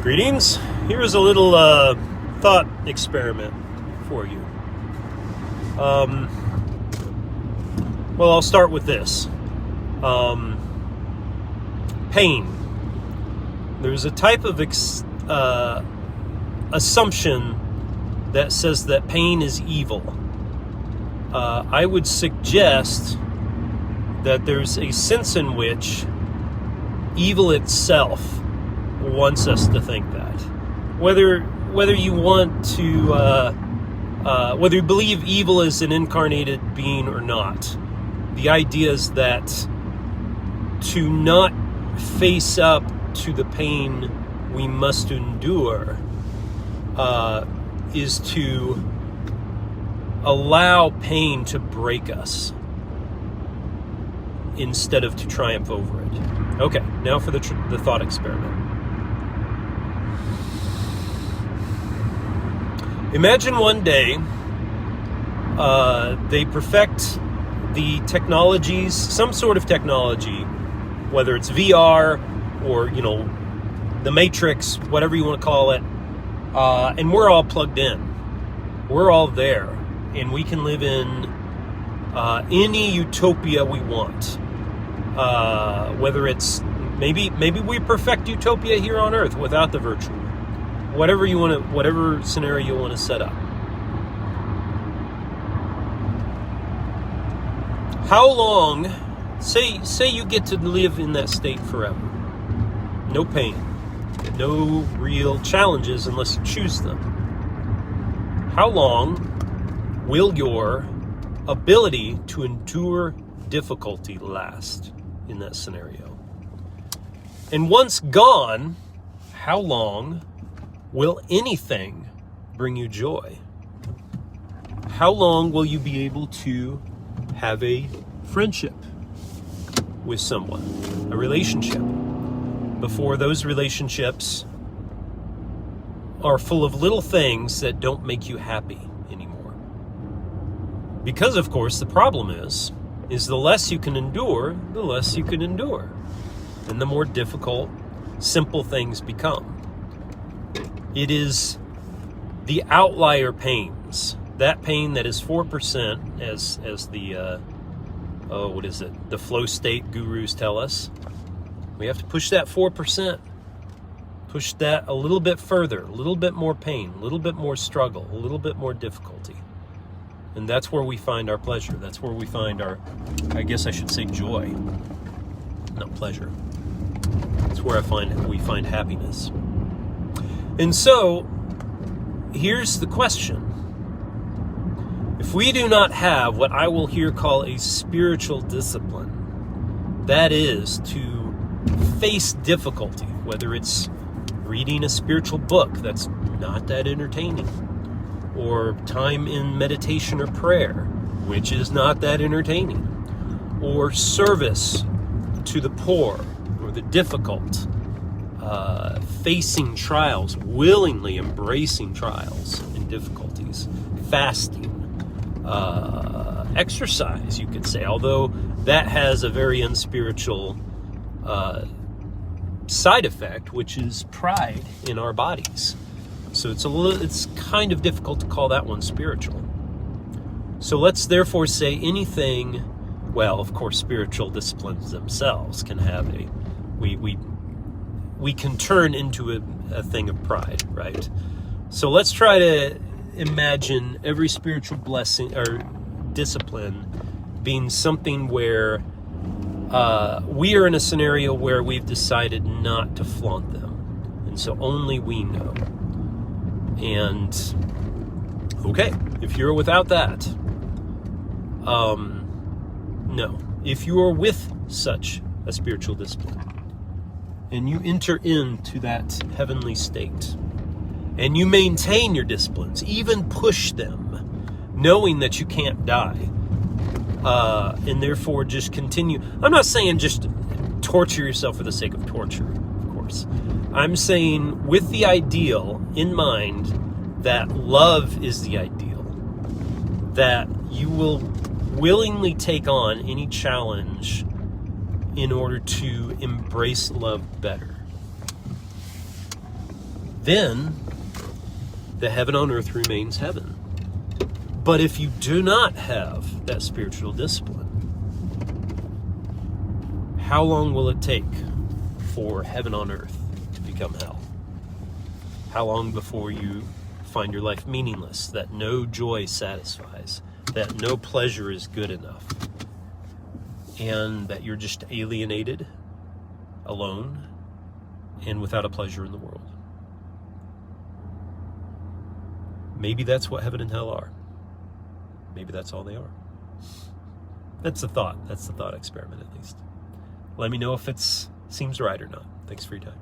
Greetings. Here's a little thought experiment for you. Well, I'll start with this. Pain. There's a type of assumption that says that pain is evil. I would suggest that there's a sense in which evil itself wants us to think that. Whether you want to, whether you believe evil is an incarnated being or not, the idea is that to not face up to the pain we must endure is to allow pain to break us instead of to triumph over it. Okay, now for the thought experiment. Imagine one day they perfect the technologies, some sort of technology, whether it's VR or, the Matrix, whatever you want to call it, and we're all plugged in. We're all there, and we can live in any utopia we want. Whether it's maybe we perfect utopia here on Earth without the virtual. Whatever scenario you want to set up. How long, say you get to live in that state forever. No pain, no real challenges unless you choose them. How long will your ability to endure difficulty last in that scenario? And once gone, how long will anything bring you joy? How long will you be able to have a friendship with someone, a relationship, before those relationships are full of little things that don't make you happy anymore? Because, of course, the problem is the less you can endure, the less you can endure. And the more difficult simple things become. It is the outlier pains, that pain that is 4%, as the the flow state gurus tell us. We have to push that 4%, push that a little bit further, a little bit more pain, a little bit more struggle, a little bit more difficulty. And that's where we find our pleasure. That's where we find our, I guess I should say, joy, not pleasure. That's where we find happiness. And so, here's the question. If we do not have what I will here call a spiritual discipline, that is to face difficulty, whether it's reading a spiritual book that's not that entertaining, or time in meditation or prayer, which is not that entertaining, or service to the poor or the difficult, facing trials, willingly embracing trials and difficulties, fasting, exercise, you could say, although that has a very unspiritual side effect, which is pride in our bodies. So it's kind of difficult to call that one spiritual. So let's therefore say anything. Well, of course, spiritual disciplines themselves can have we can turn into a thing of pride, right? So let's try to imagine every spiritual blessing or discipline being something where we are in a scenario where we've decided not to flaunt them. And so only we know. And, okay, if you're without that, no. If you are with such a spiritual discipline, and you enter into that heavenly state, and you maintain your disciplines, even push them, knowing that you can't die, and therefore just continue. I'm not saying just torture yourself for the sake of torture, of course. I'm saying with the ideal in mind that love is the ideal, that you will willingly take on any challenge in order to embrace love better. then the heaven on earth remains heaven. But if you do not have that spiritual discipline, how long will it take for heaven on earth to become hell? How long before you find your life meaningless, that no joy satisfies, that no pleasure is good enough, and that you're just alienated, alone, and without a pleasure in the world? Maybe that's what heaven and hell are. Maybe that's all they are. That's the thought. That's the thought experiment, at least. Let me know if it seems right or not. Thanks for your time.